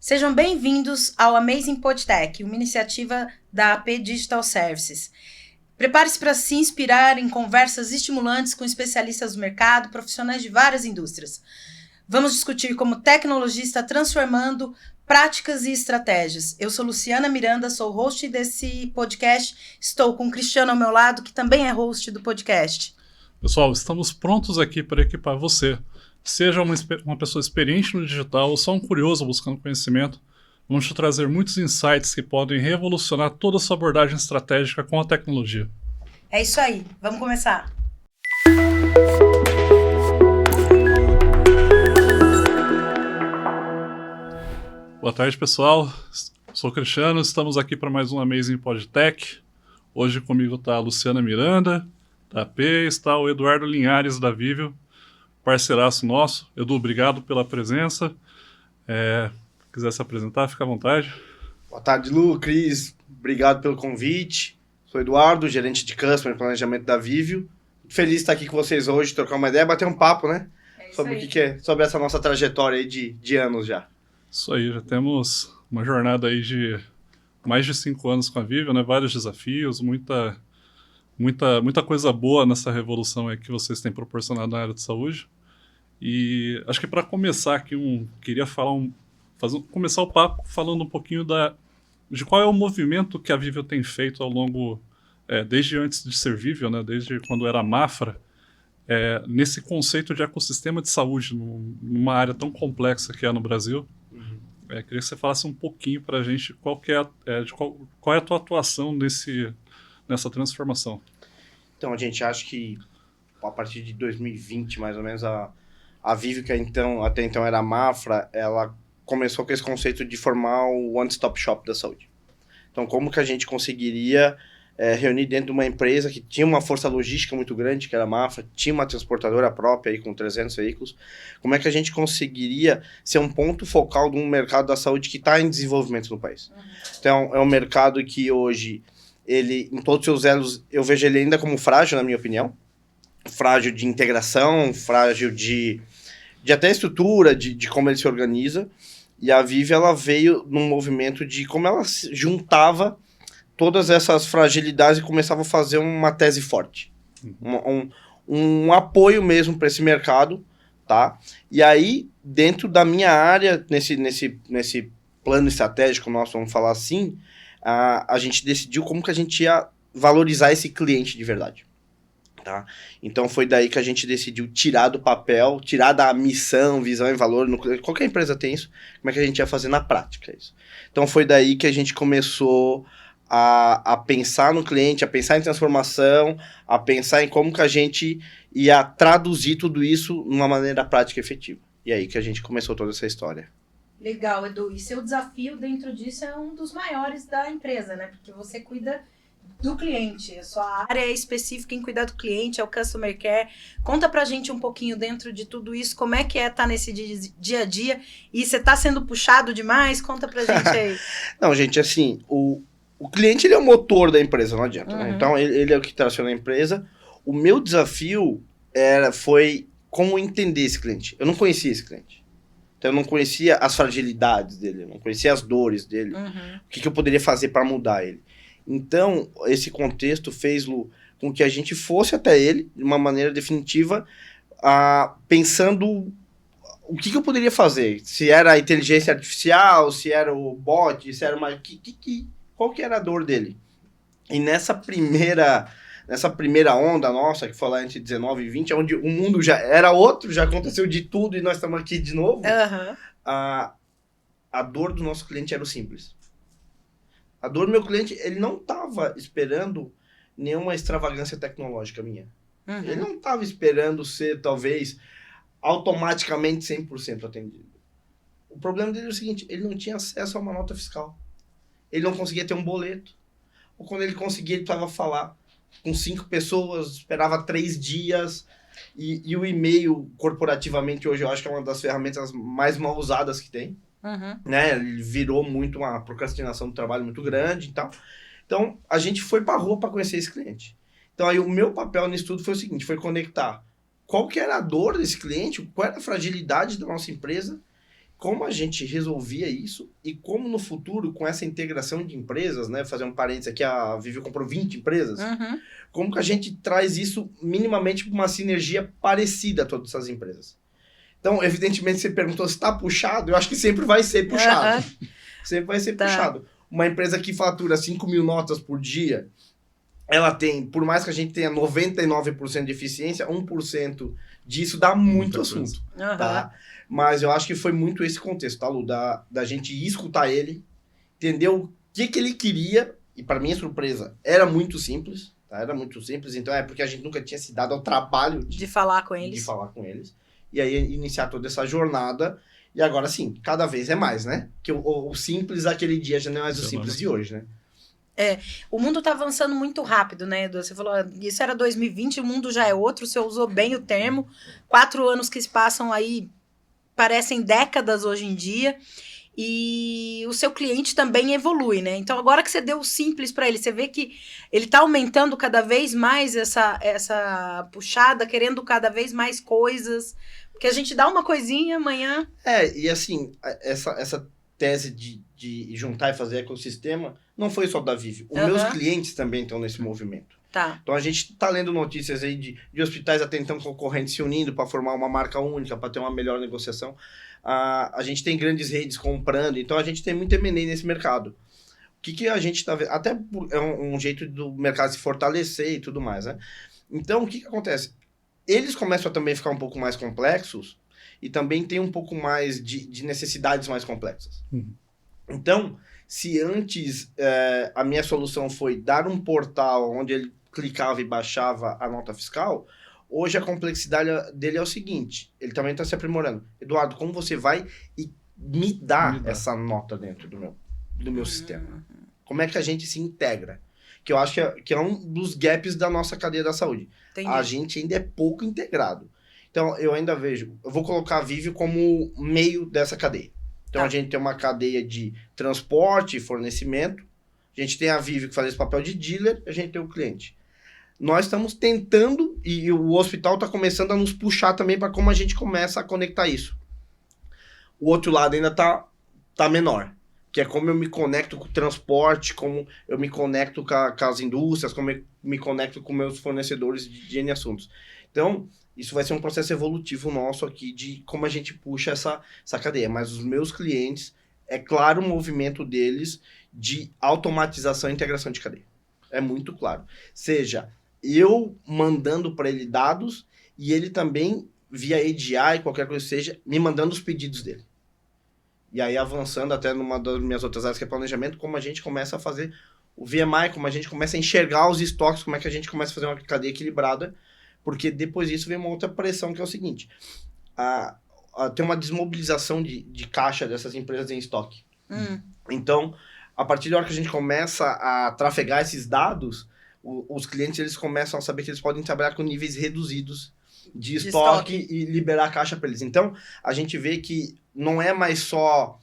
Sejam bem-vindos ao Amazing PodTech, uma iniciativa da AP Digital Services. Prepare-se para se inspirar em conversas estimulantes com especialistas do mercado, profissionais de várias indústrias. Vamos discutir como tecnologia está transformando práticas e estratégias. Eu sou Luciana Miranda, sou host desse podcast. Estou com o Cristiano ao meu lado, que também é host do podcast. Pessoal, estamos prontos aqui para equipar você. Seja uma pessoa experiente no digital ou só um curioso buscando conhecimento, vamos te trazer muitos insights que podem revolucionar toda a sua abordagem estratégica com a tecnologia. É isso aí, vamos começar. Boa tarde, pessoal. Sou o Cristiano, estamos aqui para mais um Amazing PodTech. Hoje comigo está a Luciana Miranda, da AP, está o Eduardo Linhares, da Vivio, parceiraço nosso. Edu, obrigado pela presença. Se quiser se apresentar, fica à vontade. Boa tarde, Lu, Cris. Obrigado pelo convite. Sou Eduardo, gerente de Customer e Planejamento da Vivio. Feliz de estar aqui com vocês hoje, trocar uma ideia, bater um papo, né? Sobre essa nossa trajetória aí de anos já. Isso aí, já temos uma jornada aí de mais de 5 anos com a Vivio, né? Vários desafios, muita coisa boa nessa revolução aí que vocês têm proporcionado na área de saúde. E acho que para começar aqui, queria começar o papo falando um pouquinho de qual é o movimento que a Vivio tem feito ao longo, desde antes de ser Vivio, né, desde quando era Mafra, nesse conceito de ecossistema de saúde, numa área tão complexa que é no Brasil. Uhum. Queria que você falasse um pouquinho para a gente qual é a tua atuação nessa transformação. Então, a gente acha que a partir de 2020, mais ou menos, a Vivio, que até então era a Mafra, ela começou com esse conceito de formar o one-stop shop da saúde. Então, como que a gente conseguiria reunir dentro de uma empresa que tinha uma força logística muito grande, que era a Mafra, tinha uma transportadora própria aí com 300 veículos, como é que a gente conseguiria ser um ponto focal de um mercado da saúde que está em desenvolvimento no país? Uhum. Então, é um mercado que hoje, ele, em todos os seus elos, eu vejo ele ainda como frágil, na minha opinião. Frágil de integração, frágil de até estrutura, de como ele se organiza. E a Vivio, ela veio num movimento de como ela juntava todas essas fragilidades e começava a fazer uma tese forte. Um apoio mesmo para esse mercado, tá? E aí, dentro da minha área, nesse plano estratégico nosso, vamos falar assim, a gente decidiu como que a gente ia valorizar esse cliente de verdade. Tá? Então foi daí que a gente decidiu tirar do papel, tirar da missão, visão e valor, qualquer empresa tem isso, como é que a gente ia fazer na prática isso. Então foi daí que a gente começou a pensar no cliente, a pensar em transformação, a pensar em como que a gente ia traduzir tudo isso numa maneira prática e efetiva. E aí que a gente começou toda essa história. Legal, Edu. E seu desafio dentro disso é um dos maiores da empresa, né? Porque você cuida do cliente, a sua área é específica em cuidar do cliente, é o Customer Care. Conta pra gente um pouquinho dentro de tudo isso, como é que tá nesse dia a dia, e você tá sendo puxado demais? Conta pra gente aí. Não, gente, assim, o cliente, ele é o motor da empresa, não adianta, né? Então, ele é o que traciona a empresa. O meu desafio foi como entender esse cliente. Eu não conhecia esse cliente. Então, eu não conhecia as fragilidades dele, eu não conhecia as dores dele. O que eu poderia fazer para mudar ele. Então, esse contexto fez, Lu, com que a gente fosse até ele, de uma maneira definitiva, pensando o que eu poderia fazer. Se era a inteligência artificial, se era o bot, se era qual que era a dor dele. E nessa primeira onda nossa, que foi lá entre 19 e 20, onde o mundo já era outro, já aconteceu de tudo e nós estamos aqui de novo, a dor do nosso cliente era o simples. A dor do meu cliente, ele não estava esperando nenhuma extravagância tecnológica minha. Ele não estava esperando ser, talvez, automaticamente 100% atendido. O problema dele é o seguinte, ele não tinha acesso a uma nota fiscal. Ele não conseguia ter um boleto. Ou quando ele conseguia, ele precisava falar com 5 pessoas, esperava 3 dias. E o e-mail, corporativamente, hoje eu acho que é uma das ferramentas mais mal usadas que tem. Né? Ele virou muito uma procrastinação do trabalho muito grande e tal. Então, a gente foi pra rua para conhecer esse cliente. Então, aí o meu papel nisso tudo foi o seguinte, foi conectar qual que era a dor desse cliente, qual era a fragilidade da nossa empresa como a gente resolvia isso e como no futuro, com essa integração de empresas, né, fazer um parênteses aqui, a Viveo comprou 20 empresas, como que a gente traz isso minimamente para uma sinergia parecida a todas essas empresas. Então, evidentemente, você perguntou se está puxado, eu acho que sempre vai ser puxado. Sempre vai ser puxado. Uma empresa que fatura 5 mil notas por dia, ela tem, por mais que a gente tenha 99% de eficiência, 1% disso dá muito assunto, tá? Mas eu acho que foi muito esse contexto, tá, Lu? Da gente ir escutar ele, entender o que ele queria, e para minha surpresa, era muito simples, tá? Era muito simples, então é porque a gente nunca tinha se dado ao trabalho de falar com eles. De falar com eles. E aí iniciar toda essa jornada, e agora sim, cada vez é mais, né? Que o simples daquele dia já não é mais o simples de hoje, né? O mundo tá avançando muito rápido, né, Edu? Você falou, isso era 2020, o mundo já é outro, você usou bem o termo. 4 anos que se passam aí, parecem décadas hoje em dia, e o seu cliente também evolui, né? Então, agora que você deu o simples para ele, você vê que ele tá aumentando cada vez mais essa puxada, querendo cada vez mais coisas, porque a gente dá uma coisinha amanhã... E assim, essa tese de juntar e fazer ecossistema não foi só da Viveo. Os meus clientes também estão nesse movimento. Tá. Então a gente está lendo notícias aí de hospitais até então concorrentes se unindo para formar uma marca única, para ter uma melhor negociação. A gente tem grandes redes comprando, então a gente tem muito M&A nesse mercado. O que a gente está vendo? Até é um jeito do mercado se fortalecer e tudo mais, né? Então o que acontece? Eles começam a também ficar um pouco mais complexos e também tem um pouco mais de necessidades mais complexas. Então, se antes a minha solução foi dar um portal onde ele clicava e baixava a nota fiscal, hoje a complexidade dele é o seguinte, ele também está se aprimorando. Eduardo, como você vai e me dá essa nota dentro do meu sistema? Como é que a gente se integra? Que eu acho que é um dos gaps da nossa cadeia da saúde. Entendi. A gente ainda é pouco integrado. Então, eu ainda vejo, eu vou colocar a Viveo como meio dessa cadeia. Então, a gente tem uma cadeia de transporte e fornecimento, a gente tem a Viveo que faz esse papel de dealer, a gente tem o cliente. Nós estamos tentando, e o hospital está começando a nos puxar também para como a gente começa a conectar isso. O outro lado ainda tá menor, que é como eu me conecto com o transporte, como eu me conecto com as indústrias, como eu me conecto com meus fornecedores de N assuntos. Então, isso vai ser um processo evolutivo nosso aqui de como a gente puxa essa cadeia. Mas os meus clientes, é claro o movimento deles de automatização e integração de cadeia. É muito claro. Seja eu mandando para ele dados e ele também, via ADI, qualquer coisa que seja, me mandando os pedidos dele. E aí avançando até numa das minhas outras áreas, que é planejamento, como a gente começa a fazer o VMI, como a gente começa a enxergar os estoques, como é que a gente começa a fazer uma cadeia equilibrada, porque depois disso vem uma outra pressão, que é o seguinte, tem uma desmobilização de caixa dessas empresas em estoque. Então, a partir da hora que a gente começa a trafegar esses dados, os clientes eles começam a saber que eles podem trabalhar com níveis reduzidos de estoque e liberar a caixa para eles. Então, a gente vê que não é mais só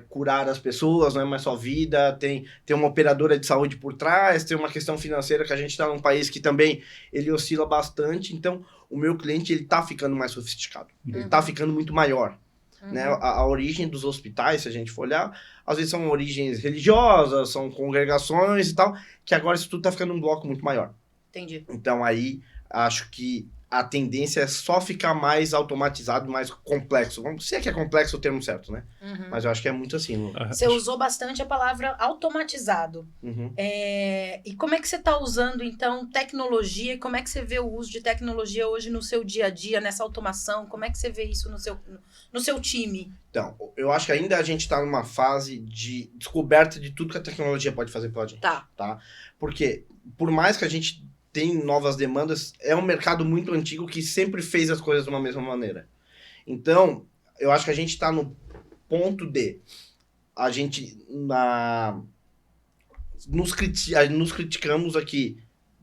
curar as pessoas, não é mais só vida, tem uma operadora de saúde por trás, tem uma questão financeira que a gente está num país que também ele oscila bastante, então o meu cliente ele está ficando mais sofisticado, ele está ficando muito maior. Né? A origem dos hospitais, se a gente for olhar, às vezes são origens religiosas, são congregações e tal, que agora isso tudo está ficando um bloco muito maior. Entendi. Então aí, acho que a tendência é só ficar mais automatizado, mais complexo. Se é que é complexo o termo certo, né? Mas eu acho que é muito assim. Você usou bastante a palavra automatizado. E como é que você está usando, então, tecnologia? Como é que você vê o uso de tecnologia hoje no seu dia a dia, nessa automação? Como é que você vê isso no seu time? Então, eu acho que ainda a gente está numa fase de descoberta de tudo que a tecnologia pode fazer pela gente. Tá? Porque, por mais que a gente tem novas demandas, é um mercado muito antigo que sempre fez as coisas de uma mesma maneira. Então, eu acho que a gente está no ponto de a gente nos criticamos aqui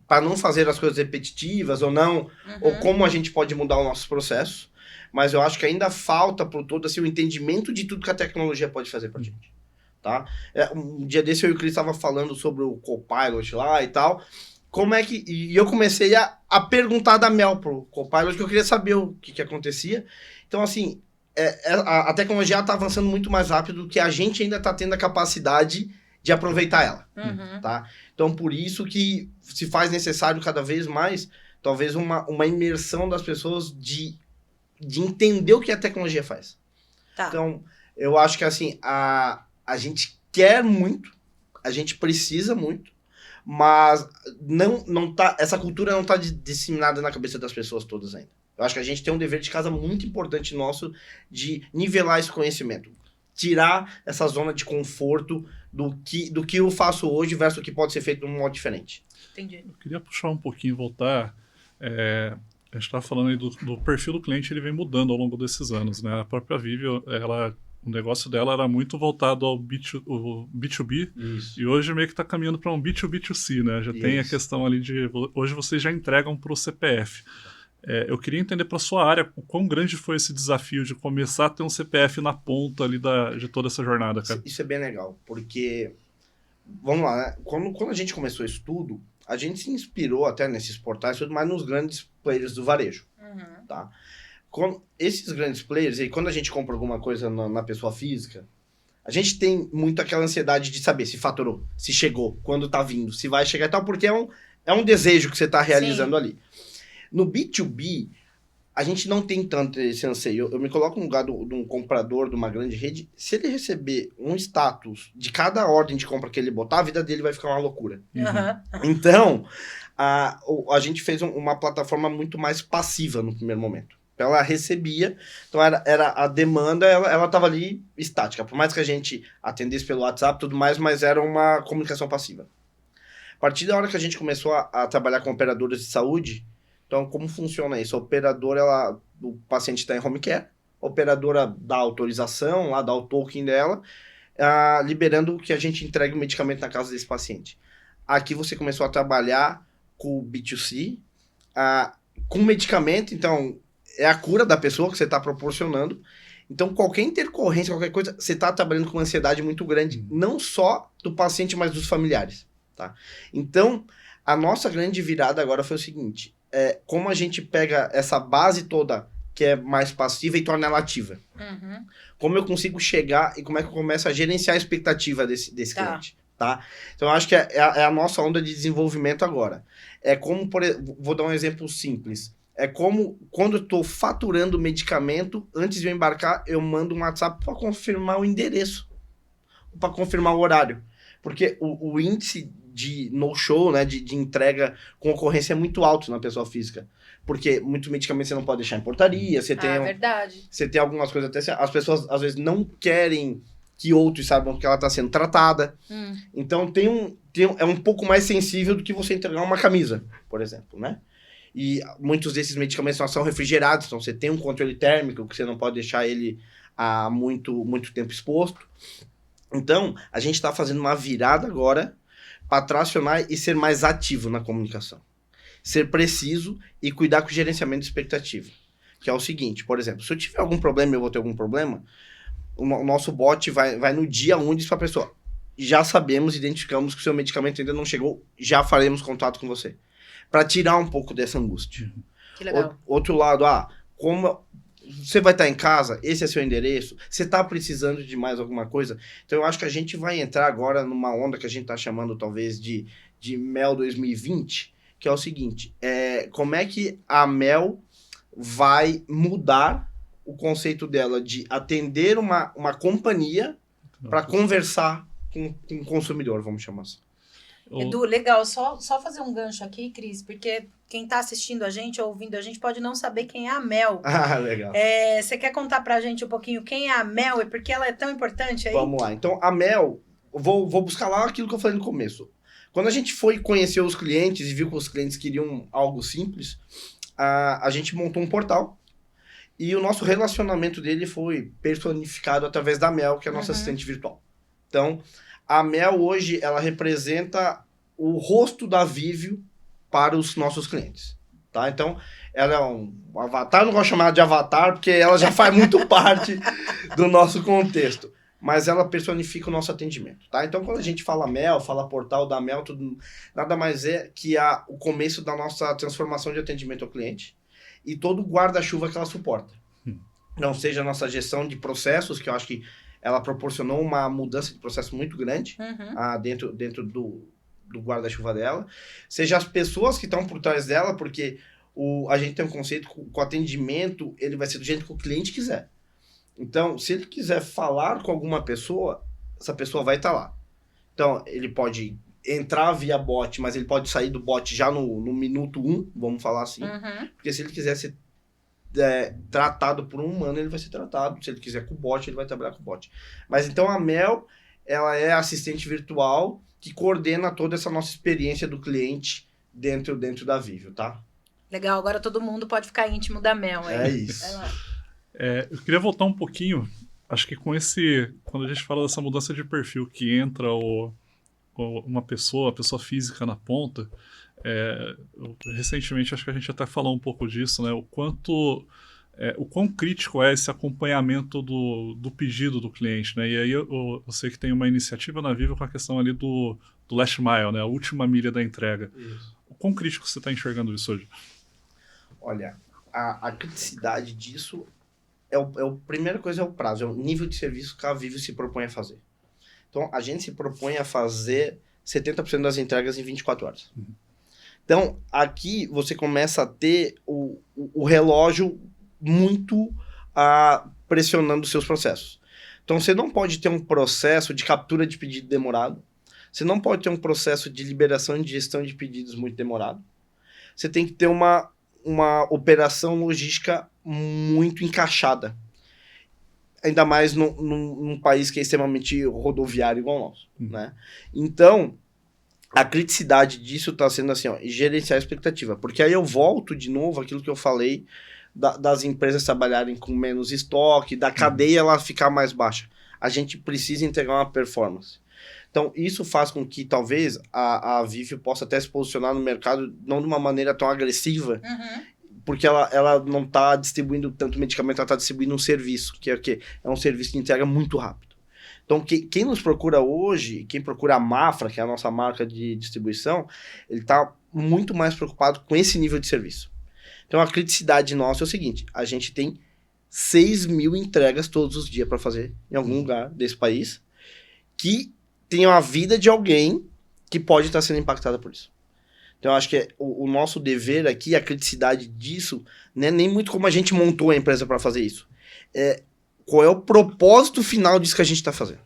para não fazer as coisas repetitivas ou não, ou como a gente pode mudar o nosso processo, mas eu acho que ainda falta por todo assim, o entendimento de tudo que a tecnologia pode fazer para a gente. Tá? Um dia desse eu e o Cris estava falando sobre o Copilot lá e tal. Como é que... E eu comecei a perguntar da Mel pro Copilot, que eu queria saber o que acontecia. Então, assim, a tecnologia está avançando muito mais rápido do que a gente ainda está tendo a capacidade de aproveitar ela, tá? Então, por isso que se faz necessário cada vez mais, talvez uma imersão das pessoas de entender o que a tecnologia faz. Tá. Então, eu acho que assim, a gente quer muito, a gente precisa muito, mas não tá, essa cultura não está disseminada na cabeça das pessoas todas ainda. Eu acho que a gente tem um dever de casa muito importante nosso de nivelar esse conhecimento. Tirar essa zona de conforto do que eu faço hoje versus o que pode ser feito de um modo diferente. Entendi. Eu queria puxar um pouquinho, voltar. A gente estava falando aí do perfil do cliente, ele vem mudando ao longo desses anos, né? A própria Vivio, o negócio dela era muito voltado ao B2B, Isso. e hoje meio que está caminhando para um B2B2C, né? Já tem a questão ali de... Hoje vocês já entregam para o CPF. Eu queria entender para sua área o quão grande foi esse desafio de começar a ter um CPF na ponta ali de toda essa jornada, cara. Isso é bem legal, porque, vamos lá, né? Quando a gente começou isso tudo, a gente se inspirou até nesses portais, tudo mais nos grandes players do varejo, tá? Esses grandes players, e quando a gente compra alguma coisa na pessoa física, a gente tem muito aquela ansiedade de saber se faturou, se chegou, quando tá vindo, se vai chegar e tal, porque é um desejo que você tá realizando ali. No B2B, a gente não tem tanto esse anseio. Eu me coloco no lugar de um comprador de uma grande rede. Se ele receber um status de cada ordem de compra que ele botar, a vida dele vai ficar uma loucura. Então, a gente fez uma plataforma muito mais passiva no primeiro momento. Ela recebia, então era a demanda, ela estava ali estática. Por mais que a gente atendesse pelo WhatsApp e tudo mais, mas era uma comunicação passiva. A partir da hora que a gente começou a trabalhar com operadoras de saúde, então, como funciona isso? A operadora, o paciente está em home care, a operadora dá autorização, lá dá o token dela, liberando que a gente entregue o medicamento na casa desse paciente. Aqui você começou a trabalhar com o B2C, com medicamento, então é a cura da pessoa que você está proporcionando. Então, qualquer intercorrência, qualquer coisa, você está trabalhando com uma ansiedade muito grande, não só do paciente, mas dos familiares. Tá? Então, a nossa grande virada agora foi o seguinte... como a gente pega essa base toda que é mais passiva e torna ela ativa. Como eu consigo chegar e como é que eu começo a gerenciar a expectativa desse cliente. Tá? Então, eu acho que é a nossa onda de desenvolvimento agora. Vou dar um exemplo simples. É como quando eu estou faturando medicamento, antes de eu embarcar, eu mando um WhatsApp para confirmar o endereço, para confirmar o horário. Porque o índice de no-show, né, de entrega com ocorrência é muito alto na pessoa física. Porque muito medicamento você não pode deixar em portaria, você tem... verdade. Você tem algumas coisas até... As pessoas, às vezes, não querem que outros saibam que ela está sendo tratada. Então, é um pouco mais sensível do que você entregar uma camisa, por exemplo, né? E muitos desses medicamentos não são refrigerados, então você tem um controle térmico que você não pode deixar ele a muito tempo exposto. Então, a gente está fazendo uma virada agora para tracionar e ser mais ativo na comunicação. Ser preciso e cuidar com o gerenciamento de expectativa. Que é o seguinte, por exemplo, se eu tiver algum problema, eu vou ter algum problema, o nosso bot vai no dia 1 e diz para a pessoa, já sabemos, identificamos que o seu medicamento ainda não chegou, já faremos contato com você. Para tirar um pouco dessa angústia. Que legal. Outro lado, como você vai estar em casa, esse é seu endereço, você está precisando de mais alguma coisa? Então eu acho que a gente vai entrar agora numa onda que a gente está chamando talvez de Mel 2020, que é o seguinte, como é que a Mel vai mudar o conceito dela de atender uma companhia para conversar com o consumidor, vamos chamar assim. Edu, legal, só fazer um gancho aqui, Cris, porque quem está assistindo a gente ou ouvindo a gente pode não saber quem é a Mel. Legal. Você quer contar pra gente um pouquinho quem é a Mel e por que ela é tão importante aí? Vamos lá. Então, a Mel, vou buscar lá aquilo que eu falei no começo. Quando a gente foi conhecer os clientes e viu que os clientes queriam algo simples, a gente montou um portal e o nosso relacionamento dele foi personificado através da Mel, que é a nossa assistente virtual. Então, a Mel hoje, ela representa o rosto da Vivio para os nossos clientes, tá? Então, ela é um avatar, não gosto de chamar de avatar, porque ela já faz muito parte do nosso contexto, mas ela personifica o nosso atendimento, tá? Então, quando a gente fala Mel, fala portal da Mel, tudo, nada mais é que o começo da nossa transformação de atendimento ao cliente e todo o guarda-chuva que ela suporta. não seja a nossa gestão de processos, que eu acho que ela proporcionou uma mudança de processo muito grande dentro do guarda-chuva dela, seja as pessoas que estão por trás dela, porque a gente tem um conceito com o atendimento, ele vai ser do jeito que o cliente quiser. Então, se ele quiser falar com alguma pessoa, essa pessoa vai estar lá. Então, ele pode entrar via bot, mas ele pode sair do bot já no minuto 1, vamos falar assim. Porque se ele quiser ser tratado por um humano, ele vai ser tratado. Se ele quiser com o bot, ele vai trabalhar com o bot. Mas então a Mel, ela é a assistente virtual que coordena toda essa nossa experiência do cliente dentro da Vivio, tá? Legal, agora todo mundo pode ficar íntimo da Mel. Aí. É isso. Eu queria voltar um pouquinho, acho que quando a gente fala dessa mudança de perfil, que entra uma pessoa física na ponta, recentemente acho que a gente até falou um pouco disso, né? O quão crítico é esse acompanhamento do pedido do cliente, né? E aí eu sei que tem uma iniciativa na Vivio com a questão ali do last mile, né? A última milha da entrega. Isso. O quão crítico você está enxergando isso hoje? Olha, a criticidade disso a primeira coisa é o prazo, é o nível de serviço que a Vivio se propõe a fazer. Então, a gente se propõe a fazer 70% das entregas em 24 horas. Então, aqui você começa a ter o relógio muito pressionando os seus processos. Então, você não pode ter um processo de captura de pedido demorado. Você não pode ter um processo de liberação e de gestão de pedidos muito demorado. Você tem que ter uma operação logística muito encaixada. Ainda mais num país que é extremamente rodoviário igual o nosso, né? Então, a criticidade disso está sendo assim, gerenciar a expectativa. Porque aí eu volto de novo àquilo que eu falei das empresas trabalharem com menos estoque, da cadeia ela ficar mais baixa. A gente precisa entregar uma performance. Então, isso faz com que talvez a Vivio possa até se posicionar no mercado não de uma maneira tão agressiva, porque ela não está distribuindo tanto medicamento, ela está distribuindo um serviço, que é o quê? É um serviço de entrega muito rápido. Então, quem nos procura hoje, quem procura a Mafra, que é a nossa marca de distribuição, ele está muito mais preocupado com esse nível de serviço. Então, a criticidade nossa é o seguinte, a gente tem 6.000 entregas todos os dias para fazer em algum lugar desse país, que tem a vida de alguém que pode estar sendo impactada por isso. Então, eu acho que o nosso dever aqui, a criticidade disso, não é nem muito como a gente montou a empresa para fazer isso. Qual é o propósito final disso que a gente está fazendo.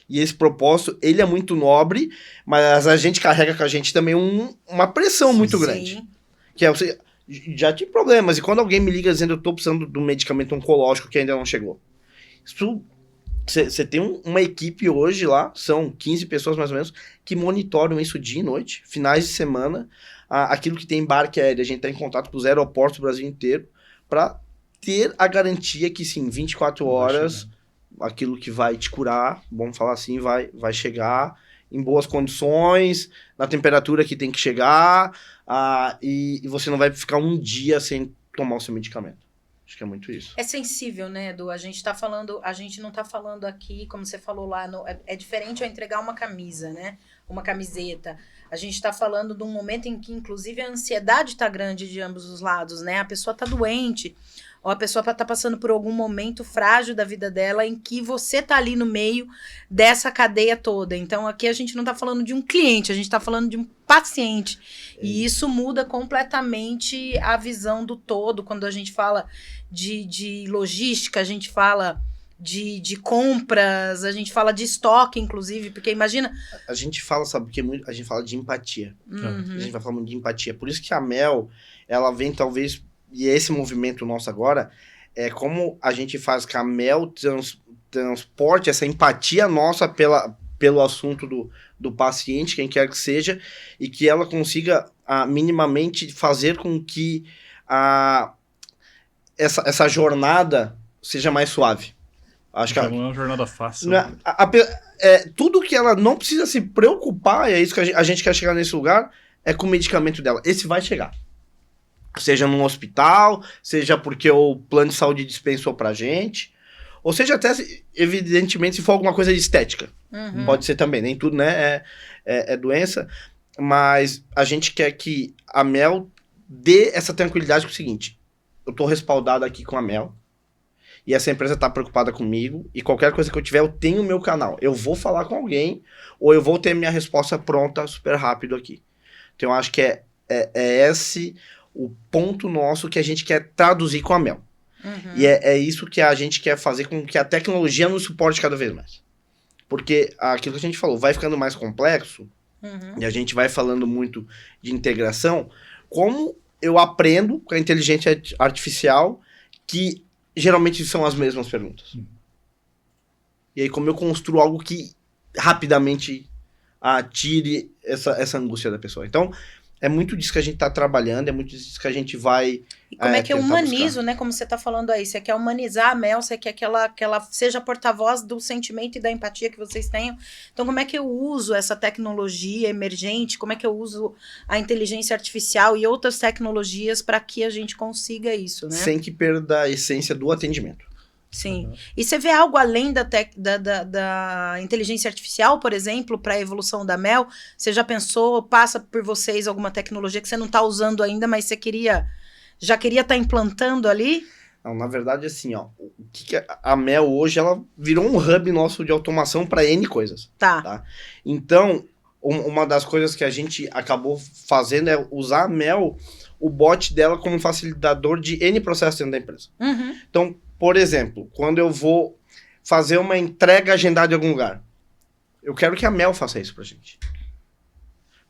E esse propósito, ele é muito nobre, mas a gente carrega com a gente também uma pressão muito grande. Que é você já tive problemas, e quando alguém me liga dizendo eu estou precisando de um medicamento oncológico que ainda não chegou. Isso... Você tem uma equipe hoje lá, são 15 pessoas mais ou menos, que monitoram isso dia e noite, finais de semana, aquilo que tem embarque aéreo, a gente está em contato com os aeroportos do Brasil inteiro, para ter a garantia que sim, 24 horas, aquilo que vai te curar, vamos falar assim, vai chegar em boas condições, na temperatura que tem que chegar, e você não vai ficar um dia sem tomar o seu medicamento. Acho que é muito isso. É sensível, né, Edu? A gente não tá falando aqui, como você falou lá, é diferente eu entregar uma camisa, né? Uma camiseta. A gente tá falando de um momento em que, inclusive, a ansiedade tá grande de ambos os lados, né? A pessoa tá doente, ou a pessoa tá passando por algum momento frágil da vida dela em que você tá ali no meio dessa cadeia toda. Então, aqui a gente não tá falando de um cliente, a gente tá falando de um paciente. E isso muda completamente a visão do todo. Quando a gente fala de logística, a gente fala de compras, a gente fala de estoque, inclusive, porque imagina... A gente fala, sabe, porque a gente fala de empatia. A gente vai falar muito de empatia. Por isso que a Mel, ela vem talvez, e esse movimento nosso agora, é como a gente faz que a Mel transporte essa empatia nossa pelo assunto do paciente, quem quer que seja, e que ela consiga minimamente fazer com que essa jornada seja mais suave. Acho que não é uma jornada fácil. Tudo que ela não precisa se preocupar, e é isso que a gente quer chegar nesse lugar, é com o medicamento dela. Esse vai chegar. Seja num hospital, seja porque o plano de saúde dispensou pra gente, ou seja até, evidentemente, se for alguma coisa de estética. Pode ser também, nem tudo, né, é doença, mas a gente quer que a Mel dê essa tranquilidade com o seguinte, eu tô respaldado aqui com a Mel, e essa empresa está preocupada comigo, e qualquer coisa que eu tiver, eu tenho o meu canal. Eu vou falar com alguém, ou eu vou ter minha resposta pronta super rápido aqui. Então, eu acho que é esse o ponto nosso que a gente quer traduzir com a Mel. E é isso que a gente quer fazer com que a tecnologia nos suporte cada vez mais. Porque aquilo que a gente falou, vai ficando mais complexo, e a gente vai falando muito de integração, como eu aprendo com a inteligência artificial que geralmente são as mesmas perguntas. E aí como eu construo algo que rapidamente tire essa angústia da pessoa. Então, é muito disso que a gente está trabalhando, é muito disso que a gente vai E como é que eu humanizo, buscar. né? Como você está falando aí. Você quer humanizar a Mel, você quer que ela seja porta-voz do sentimento e da empatia que vocês tenham. Então, como é que eu uso essa tecnologia emergente? Como é que eu uso a inteligência artificial e outras tecnologias para que a gente consiga isso, né? Sem que perda a essência do atendimento. Sim. E você vê algo além da inteligência artificial, por exemplo, para a evolução da Mel? Você já pensou, passa por vocês alguma tecnologia que você não está usando ainda, mas você já queria estar implantando ali? Não, na verdade, assim, ó, a Mel hoje, ela virou um hub nosso de automação para N coisas. Tá. Então, uma das coisas que a gente acabou fazendo é usar a Mel, o bot dela como facilitador de N processos dentro da empresa. Então, por exemplo, quando eu vou fazer uma entrega agendada em algum lugar, eu quero que a Mel faça isso pra gente.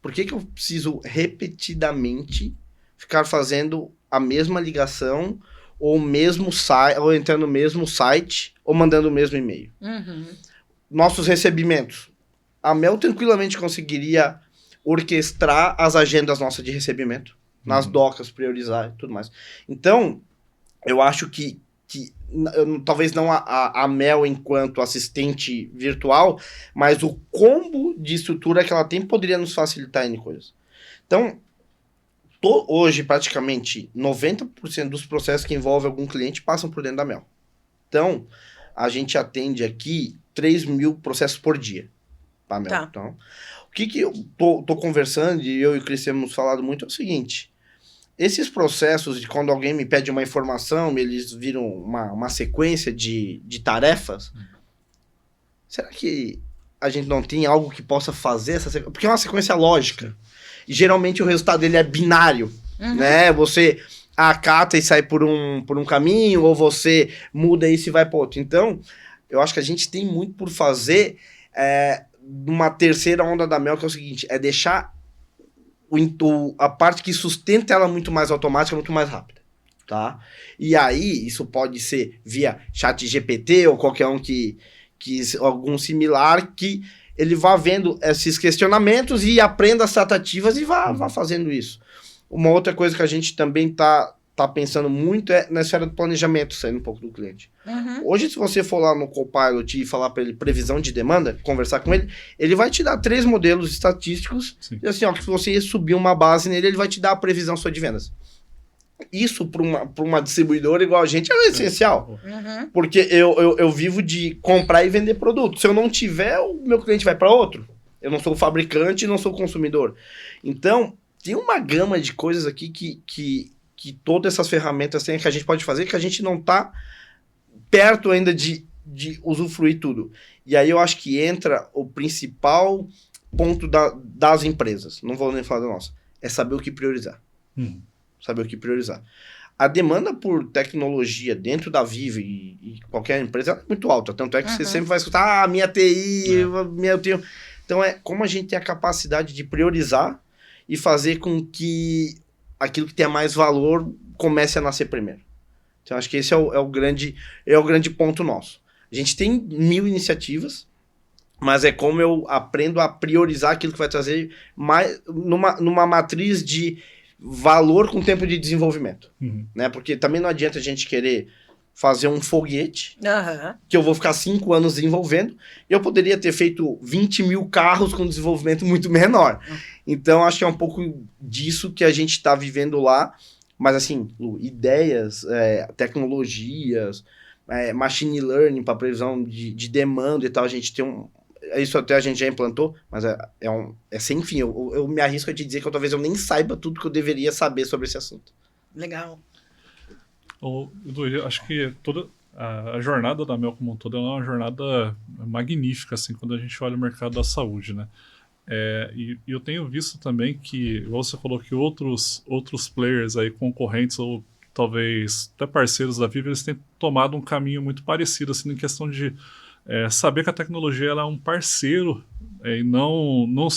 Por que eu preciso repetidamente ficar fazendo a mesma ligação ou o mesmo site, ou entrando no mesmo site, ou mandando o mesmo e-mail? Nossos recebimentos. A Mel tranquilamente conseguiria orquestrar as agendas nossas de recebimento, nas docas, priorizar e tudo mais. Então, eu acho que talvez não a Mel enquanto assistente virtual, mas o combo de estrutura que ela tem poderia nos facilitar em coisas. Então, hoje, praticamente, 90% dos processos que envolvem algum cliente passam por dentro da Mel. Então, a gente atende aqui 3.000 processos por dia para a Mel. Tá. Então, o que eu tô conversando, e eu e o Cris temos falado muito, é o seguinte: esses processos de quando alguém me pede uma informação, eles viram uma sequência de tarefas, será que a gente não tem algo que possa fazer essa sequência? Porque é uma sequência lógica. E geralmente o resultado dele é binário, né? Você acata e sai por um caminho, ou você muda isso e vai para outro. Então, eu acho que a gente tem muito por fazer uma terceira onda da Mel, que é o seguinte, é deixar a parte que sustenta ela muito mais automática, muito mais rápida, tá? E aí, isso pode ser via ChatGPT ou qualquer um algum similar, que ele vá vendo esses questionamentos e aprenda as tratativas e vá fazendo isso. Uma outra coisa que a gente também tá pensando muito é na esfera do planejamento, saindo um pouco do cliente. Hoje, se você for lá no Copilot e falar para ele previsão de demanda, conversar com ele vai te dar 3 modelos estatísticos. Sim. E assim, ó, que se você subir uma base nele, ele vai te dar a previsão sua de vendas. Isso para uma distribuidora igual a gente é essencial. Porque eu vivo de comprar e vender produto. Se eu não tiver, o meu cliente vai para outro. Eu não sou o fabricante, não sou o consumidor. Então, tem uma gama de coisas aqui que todas essas ferramentas têm, que a gente pode fazer, que a gente não está perto ainda de usufruir tudo. E aí eu acho que entra o principal ponto das empresas, não vou nem falar da nossa, é saber o que priorizar. Saber o que priorizar. A demanda por tecnologia dentro da Vivo e qualquer empresa é muito alta, tanto é que você sempre vai escutar, minha TI, eu tenho... Então, como a gente tem a capacidade de priorizar e fazer com que aquilo que tenha mais valor comece a nascer primeiro. Então, acho que esse é o grande ponto nosso. A gente tem 1000 iniciativas, mas é como eu aprendo a priorizar aquilo que vai trazer mais numa matriz de valor com tempo de desenvolvimento. Né? Porque também não adianta a gente querer fazer um foguete que eu vou ficar 5 anos desenvolvendo, e eu poderia ter feito 20.000 carros com desenvolvimento muito menor. Então, acho que é um pouco disso que a gente está vivendo lá. Mas, assim, Lu, ideias, tecnologias, machine learning para previsão de demanda e tal, a gente tem isso até a gente já implantou, mas é sem fim. Eu me arrisco a te dizer que talvez eu nem saiba tudo que eu deveria saber sobre esse assunto. Legal. Edu, eu acho que a jornada da Mel como um todo é uma jornada magnífica, assim, quando a gente olha o mercado da saúde, né? E eu tenho visto também que, igual você falou, que outros players aí, concorrentes ou talvez até parceiros da Vivo, eles têm tomado um caminho muito parecido, assim, em questão de saber que a tecnologia ela é um parceiro e não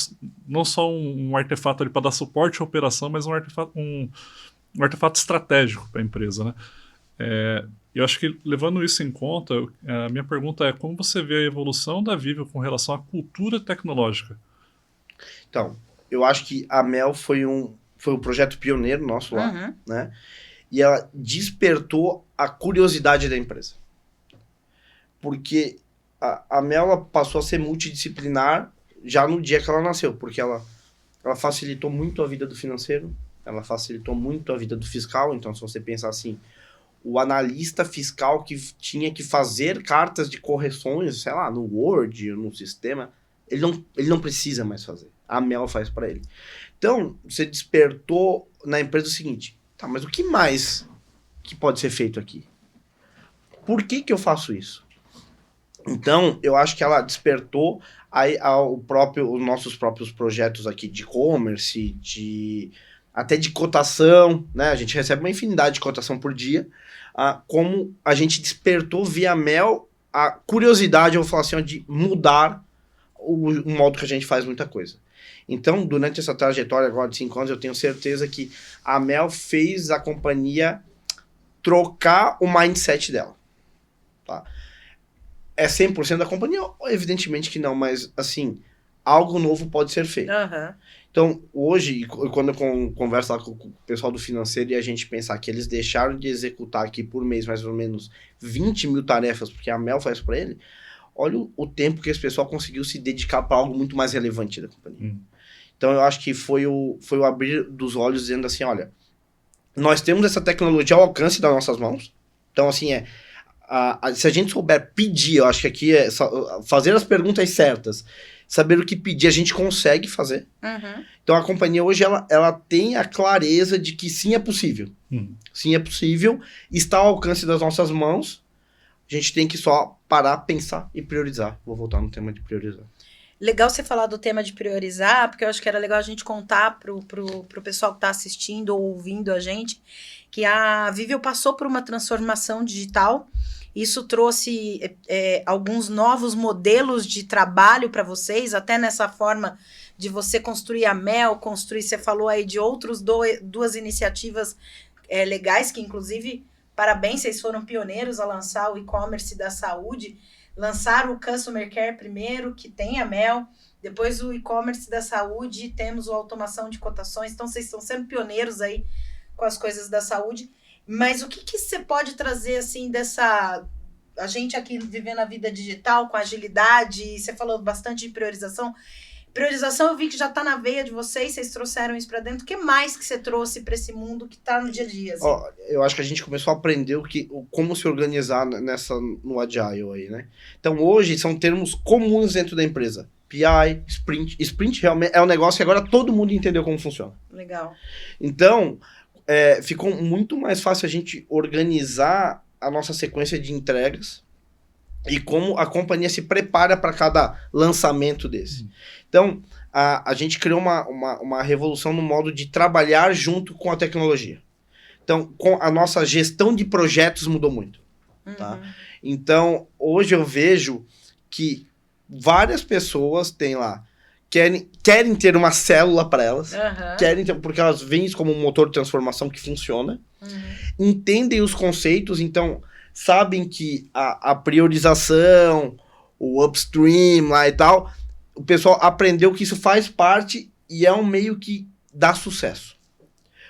só um artefato para dar suporte à operação, mas um artefato estratégico para a empresa, né? Eu acho que, levando isso em conta, a minha pergunta é como você vê a evolução da Vivo com relação à cultura tecnológica? Então, eu acho que a Mel foi um projeto pioneiro nosso lá, né? E ela despertou a curiosidade da empresa. Porque a Mel ela passou a ser multidisciplinar já no dia que ela nasceu, porque ela facilitou muito a vida do financeiro, ela facilitou muito a vida do fiscal. Então, se você pensar assim, o analista fiscal que tinha que fazer cartas de correções, sei lá, no Word, no sistema, ele não precisa mais fazer. A Mel faz para ele. Então, você despertou na empresa o seguinte, tá, mas o que mais que pode ser feito aqui? Por que eu faço isso? Então, eu acho que ela despertou os nossos próprios projetos aqui de e-commerce, até de cotação, né? A gente recebe uma infinidade de cotação por dia. Como a gente despertou via Mel a curiosidade, eu vou falar assim, de mudar o modo que a gente faz muita coisa. Então, durante essa trajetória agora de 5 anos, eu tenho certeza que a Mel fez a companhia trocar o mindset dela. Tá? É 100% da companhia? Evidentemente que não, mas, assim, algo novo pode ser feito. Então, hoje, quando eu converso lá com o pessoal do financeiro e a gente pensar que eles deixaram de executar aqui por mês mais ou menos 20 mil tarefas, porque a Mel faz para ele, olha o tempo que esse pessoal conseguiu se dedicar para algo muito mais relevante da companhia. Então, eu acho que foi o abrir dos olhos dizendo assim, olha, nós temos essa tecnologia ao alcance das nossas mãos. Então, assim, se a gente souber pedir, eu acho que aqui é fazer as perguntas certas, saber o que pedir, a gente consegue fazer. Então, a companhia hoje, ela tem a clareza de que sim, é possível. Sim, é possível, está ao alcance das nossas mãos. A gente tem que só parar, pensar e priorizar. Vou voltar no tema de priorizar. Legal você falar do tema de priorizar, porque eu acho que era legal a gente contar pro pessoal que está assistindo ou ouvindo a gente, que a Vivo passou por uma transformação digital. Isso trouxe alguns novos modelos de trabalho para vocês, até nessa forma de você construir a Mel, você falou aí de duas iniciativas legais, que inclusive, parabéns, vocês foram pioneiros a lançar o e-commerce da saúde. Lançaram o Customer Care primeiro, que tem a Mel, depois o e-commerce da saúde, temos a automação de cotações, então vocês estão sendo pioneiros aí com as coisas da saúde. Mas o que você pode trazer, assim, a gente aqui vivendo a vida digital com agilidade, você falou bastante de priorização. Priorização eu vi que já está na veia de vocês trouxeram isso para dentro. O que mais que você trouxe para esse mundo que está no dia a dia? Assim? Eu acho que a gente começou a aprender como se organizar no Agile aí, né? Então hoje são termos comuns dentro da empresa. PI, Sprint. Sprint realmente é um negócio que agora todo mundo entendeu como funciona. Legal. Então, ficou muito mais fácil a gente organizar a nossa sequência de entregas e como a companhia se prepara para cada lançamento desse. Então, a gente criou uma revolução no modo de trabalhar junto com a tecnologia. Então, a nossa gestão de projetos mudou muito. Tá? Então, hoje eu vejo que várias pessoas têm lá, querem ter uma célula para elas, porque elas veem isso como um motor de transformação que funciona, entendem os conceitos, então sabem que a priorização, o upstream lá e tal, o pessoal aprendeu que isso faz parte e é um meio que dá sucesso.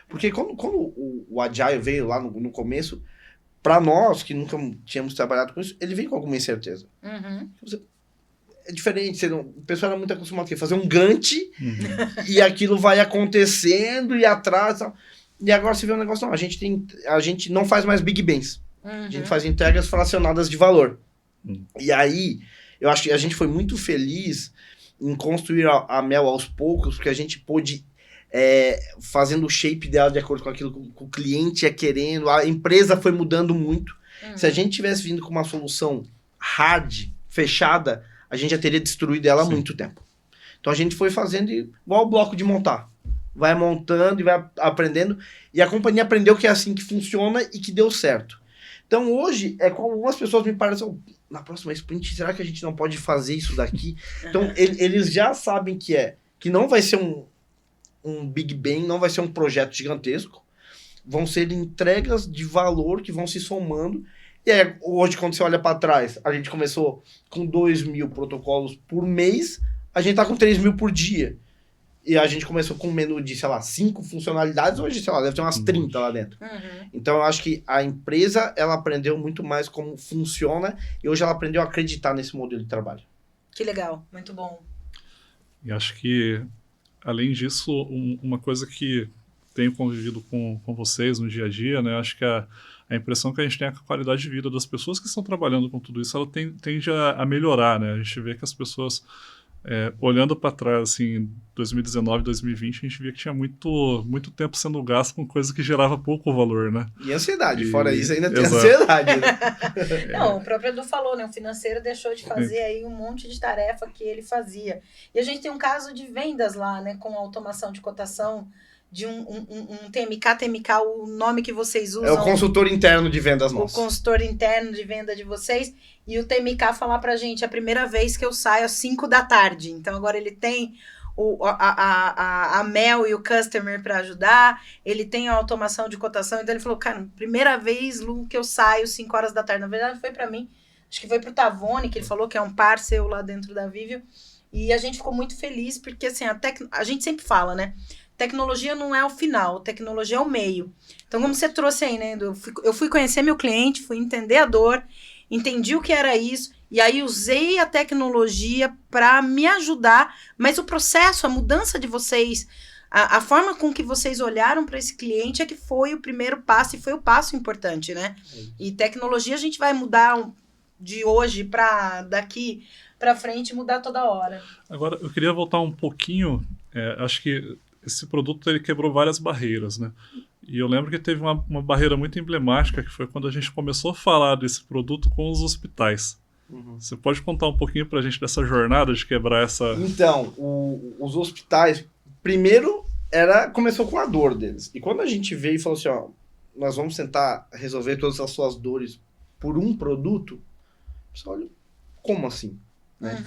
Porque quando o Agile veio lá no começo, para nós que nunca tínhamos trabalhado com isso, ele veio com alguma incerteza. É diferente, o pessoal era muito acostumado a fazer um Gantt e aquilo vai acontecendo e atrás. E agora você vê um negócio, não, a gente não faz mais Big Bangs. A gente faz entregas fracionadas de valor. E aí, eu acho que a gente foi muito feliz em construir a Mel aos poucos, porque a gente pôde fazendo o shape dela de acordo com aquilo que o cliente ia querendo. A empresa foi mudando muito. Se a gente tivesse vindo com uma solução hard, fechada, a gente já teria destruído ela há muito tempo. Então a gente foi fazendo igual o bloco de montar. Vai montando e vai aprendendo. E a companhia aprendeu que é assim que funciona e que deu certo. Então hoje, como algumas pessoas me parecem, na próxima sprint, será que a gente não pode fazer isso daqui? Então eles já sabem que não vai ser um Big Bang, não vai ser um projeto gigantesco. Vão ser entregas de valor que vão se somando. E hoje, quando você olha para trás, a gente começou com 2.000 protocolos por mês, a gente tá com 3.000 por dia. E a gente começou com um menu de, 5 funcionalidades, hoje, deve ter umas 30 lá dentro. Então, eu acho que a empresa, ela aprendeu muito mais como funciona e hoje ela aprendeu a acreditar nesse modelo de trabalho. Que legal, muito bom. E acho que, além disso, uma coisa que tenho convivido com vocês no dia a dia, né? Acho que a impressão que a gente tem é que a qualidade de vida das pessoas que estão trabalhando com tudo isso, ela tende a melhorar, né? A gente vê que as pessoas, olhando para trás, assim, 2019, 2020, a gente via que tinha muito tempo sendo gasto com coisa que gerava pouco valor, né? E ansiedade, fora isso ainda tem ansiedade, né? Não, o próprio Edu falou, né? O financeiro deixou de fazer aí um monte de tarefa que ele fazia. E a gente tem um caso de vendas lá, né? Com automação de cotação de um TMK, o nome que vocês usam. É o consultor interno de vendas nosso. O consultor interno de venda de vocês. E o TMK falar pra gente, a primeira vez que eu saio às 5 da tarde. Então agora ele tem a Mel e o Customer para ajudar, ele tem a automação de cotação. Então ele falou, cara, primeira vez, Lu, que eu saio 5 horas da tarde. Na verdade foi pra mim, acho que foi pro Tavone, que ele falou que é um parceiro lá dentro da Vivio. E a gente ficou muito feliz, porque assim, a gente sempre fala, né? Tecnologia não é o final, tecnologia é o meio. Então, como você trouxe aí, né? Eu fui conhecer meu cliente, fui entender a dor, entendi o que era isso, e aí usei a tecnologia para me ajudar, mas o processo, a mudança de vocês, a forma com que vocês olharam para esse cliente é que foi o primeiro passo, e foi o passo importante, né? E tecnologia a gente vai mudar de hoje para daqui para frente, mudar toda hora. Agora, eu queria voltar um pouquinho, acho que esse produto ele quebrou várias barreiras, né? E eu lembro que teve uma barreira muito emblemática, que foi quando a gente começou a falar desse produto com os hospitais. Você pode contar um pouquinho pra gente dessa jornada de quebrar essa... Então, os hospitais, primeiro, começou com a dor deles. E quando a gente veio e falou assim, ó, nós vamos tentar resolver todas as suas dores por um produto, você olha, como assim? Né?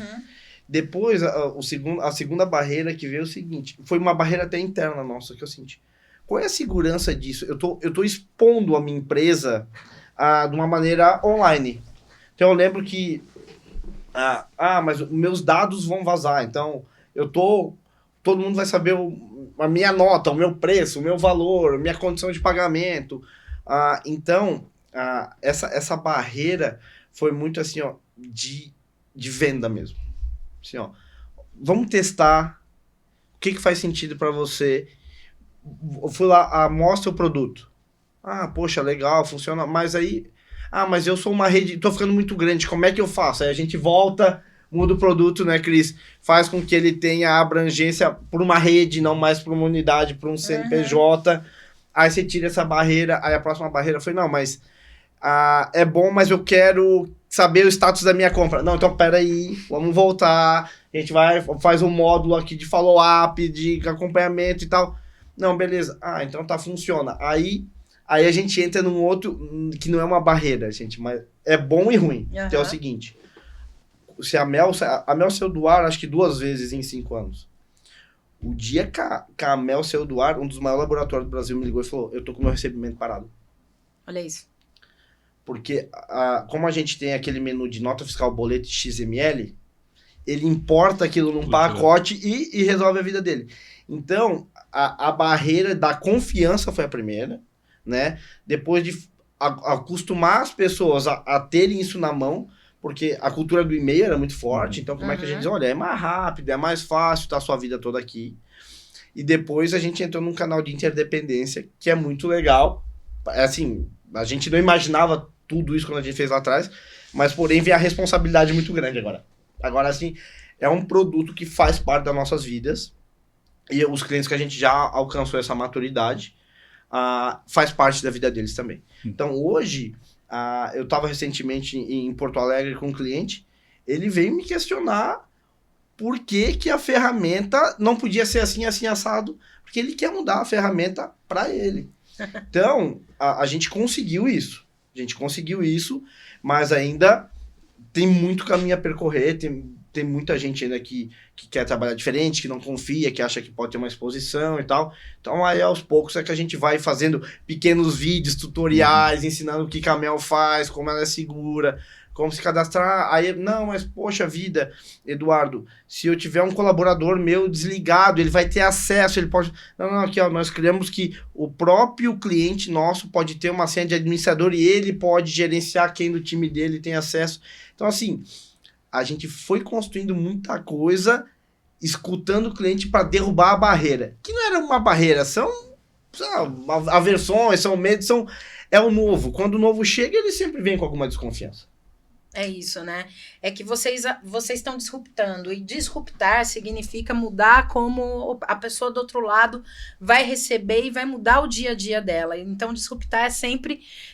Depois, a segunda barreira que veio é o seguinte, foi uma barreira até interna nossa que eu senti. Qual é a segurança disso? Eu tô expondo a minha empresa de uma maneira online. Então eu lembro que, mas meus dados vão vazar, então todo mundo vai saber a minha nota, o meu preço, o meu valor, a minha condição de pagamento. Então, essa barreira foi muito assim, ó, de venda mesmo. Assim, ó, vamos testar o que faz sentido para você. Eu fui lá, mostra o produto. Poxa, legal, funciona, mas aí... mas eu sou uma rede, tô ficando muito grande, como é que eu faço? Aí a gente volta, muda o produto, né, Cris? Faz com que ele tenha abrangência por uma rede, não mais por uma unidade, por um CNPJ. Aí você tira essa barreira, aí a próxima barreira foi, não, mas é bom, mas eu quero saber o status da minha compra. Não, então peraí, vamos voltar, a gente faz um módulo aqui de follow-up, de acompanhamento e tal. Não, beleza. Então funciona. Aí a gente entra num outro, que não é uma barreira, gente, mas é bom e ruim. Então é o seguinte, se a Mel saiu do ar, acho que 2 vezes em 5 anos. O dia que a Mel saiu do ar, um dos maiores laboratórios do Brasil me ligou e falou, eu tô com meu recebimento parado. Olha isso. Porque como a gente tem aquele menu de nota fiscal, boleto XML, ele importa aquilo num pacote e resolve a vida dele. Então, a barreira da confiança foi a primeira, né? Depois de acostumar as pessoas a terem isso na mão, porque a cultura do e-mail era muito forte, então como é que a gente diz, olha, é mais rápido, é mais fácil, tá a sua vida toda aqui. E depois a gente entrou num canal de interdependência, que é muito legal. Assim, a gente não imaginava tudo isso quando a gente fez lá atrás, mas porém vem a responsabilidade muito grande agora. Agora, assim, é um produto que faz parte das nossas vidas, e os clientes que a gente já alcançou essa maturidade, faz parte da vida deles também. Então, hoje, Eu estava recentemente em Porto Alegre com um cliente, ele veio me questionar por que, que a ferramenta não podia ser assim, assim, assado, porque ele quer mudar a ferramenta para ele. Então, a gente conseguiu isso. Mas ainda tem muito caminho a percorrer, tem muita gente ainda que quer trabalhar diferente, que não confia, que acha que pode ter uma exposição e tal. Então, aí, aos poucos, é que a gente vai fazendo pequenos vídeos, tutoriais, ensinando o que a Mel faz, como ela é segura, como se cadastrar. Aí, não, mas, poxa vida, Eduardo, se eu tiver um colaborador meu desligado, ele vai ter acesso, ele pode... Não, aqui, ó, nós criamos que o próprio cliente nosso pode ter uma senha de administrador e ele pode gerenciar quem do time dele tem acesso. Então, assim, a gente foi construindo muita coisa, escutando o cliente para derrubar a barreira. Que não era uma barreira, são aversões, são medos, é o novo. Quando o novo chega, ele sempre vem com alguma desconfiança. É isso, né? É que vocês estão disruptando, e disruptar significa mudar como a pessoa do outro lado vai receber e vai mudar o dia a dia dela. Então, disruptar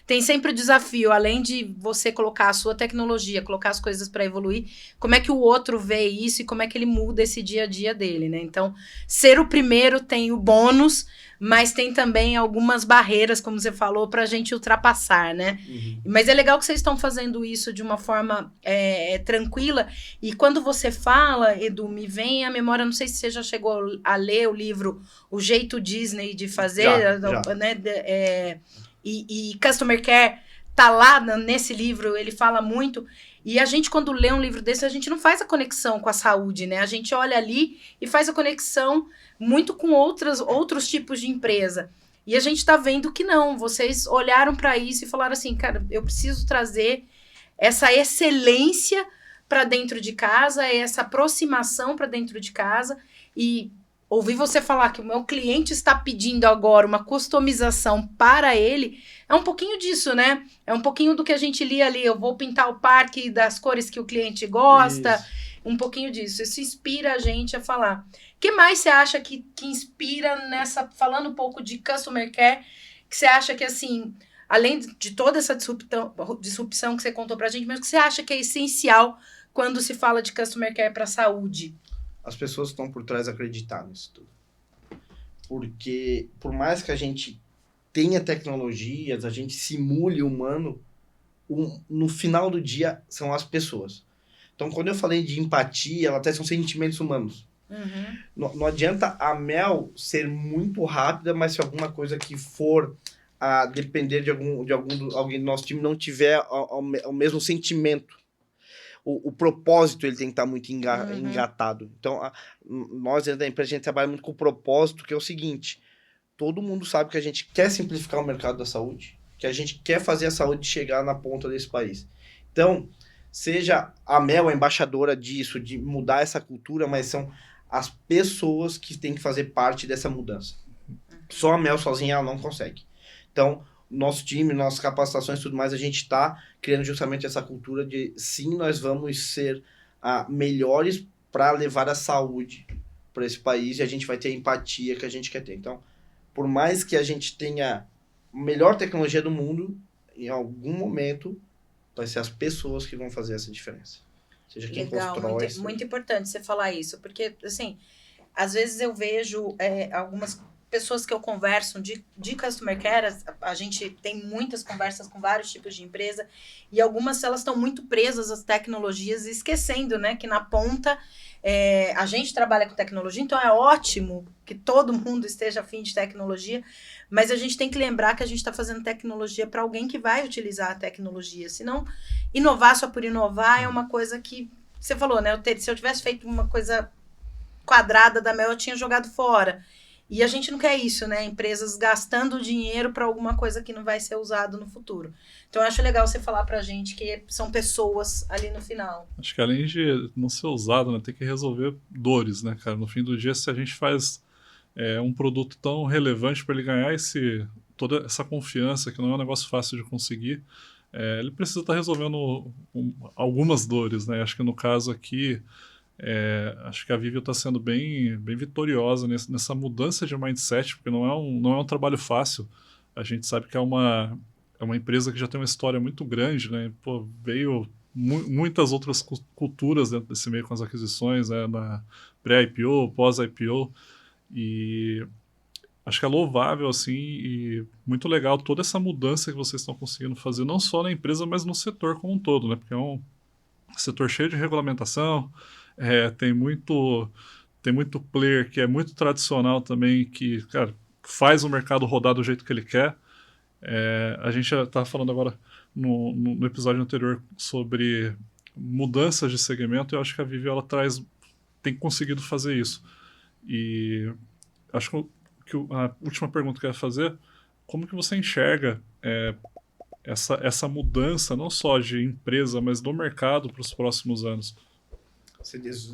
tem sempre o desafio, além de você colocar a sua tecnologia, colocar as coisas para evoluir, como é que o outro vê isso e como é que ele muda esse dia a dia dele, né? Então, ser o primeiro tem o bônus, mas tem também algumas barreiras, como você falou, para a gente ultrapassar, né? Uhum. Mas é legal que vocês estão fazendo isso de uma forma tranquila. E quando você fala, Edu, me vem à memória, não sei se você já chegou a ler o livro O Jeito Disney de Fazer, já. Né? E Customer Care tá lá nesse livro, ele fala muito. E a gente, quando lê um livro desse, a gente não faz a conexão com a saúde, né? A gente olha ali e faz a conexão muito com outros tipos de empresa. E a gente tá vendo que não. Vocês olharam para isso e falaram assim, cara, eu preciso trazer essa excelência para dentro de casa, essa aproximação para dentro de casa. E ouvir você falar que o meu cliente está pedindo agora uma customização para ele, é um pouquinho disso, né? É um pouquinho do que a gente lia ali. Eu vou pintar o parque das cores que o cliente gosta. Isso. Um pouquinho disso. Isso inspira a gente a falar. O que mais você acha que inspira nessa... Falando um pouco de Customer Care, que você acha que, assim, além de toda essa disrupção que você contou pra gente, mas o que você acha que é essencial quando se fala de Customer Care para a saúde? As pessoas que estão por trás acreditar nisso tudo. Porque, por mais que a gente tenha tecnologias, a gente simule humano, no final do dia são as pessoas. Então, quando eu falei de empatia, ela até são sentimentos humanos. Uhum. Não adianta a Mel ser muito rápida, mas se alguma coisa que for a depender de alguém do nosso time não tiver o mesmo sentimento, o propósito ele tem que estar muito engatado. Então, nós dentro da empresa, a gente trabalha muito com o propósito, que é o seguinte: todo mundo sabe que a gente quer simplificar o mercado da saúde, que a gente quer fazer a saúde chegar na ponta desse país. Então, seja a Mel a embaixadora disso, de mudar essa cultura, mas são as pessoas que têm que fazer parte dessa mudança. Só a Mel sozinha ela não consegue. Então, nosso time, nossas capacitações e tudo mais, a gente está criando justamente essa cultura de sim, nós vamos ser melhores para levar a saúde para esse país e a gente vai ter a empatia que a gente quer ter. Então, por mais que a gente tenha a melhor tecnologia do mundo, em algum momento vai ser as pessoas que vão fazer essa diferença. Seja quem constrói. Muito importante você falar isso, porque, assim, às vezes eu vejo algumas pessoas que eu converso de Customer Care, a gente tem muitas conversas com vários tipos de empresa, e algumas elas estão muito presas às tecnologias, esquecendo, né, que na ponta a gente trabalha com tecnologia, então é ótimo que todo mundo esteja afim de tecnologia, mas a gente tem que lembrar que a gente está fazendo tecnologia para alguém que vai utilizar a tecnologia, senão inovar só por inovar é uma coisa que, você falou, né, se eu tivesse feito uma coisa quadrada da Mel, eu tinha jogado fora. E a gente não quer isso, né? Empresas gastando dinheiro para alguma coisa que não vai ser usado no futuro. Então, eu acho legal você falar pra gente que são pessoas ali no final. Acho que além de não ser usado, né, tem que resolver dores, né, cara? No fim do dia, se a gente faz um produto tão relevante para ele ganhar toda essa confiança, que não é um negócio fácil de conseguir, ele precisa estar resolvendo algumas dores, né? Acho que no caso aqui, acho que a Vivio está sendo bem vitoriosa nessa mudança de mindset, porque não é um trabalho fácil. A gente sabe que é é uma empresa que já tem uma história muito grande, né? Pô, veio muitas outras culturas dentro desse meio com as aquisições, né? Na pré-IPO, pós-IPO, e acho que é louvável, assim, e muito legal toda essa mudança que vocês estão conseguindo fazer, não só na empresa, mas no setor como um todo, né? Porque é um setor cheio de regulamentação, tem muito player que é muito tradicional também, que, cara, faz o mercado rodar do jeito que ele quer. A gente já estava falando agora no episódio anterior sobre mudanças de segmento, e eu acho que a Viveo ela tem conseguido fazer isso. E acho que a última pergunta que eu ia fazer, como que você enxerga essa mudança, não só de empresa, mas do mercado para os próximos anos?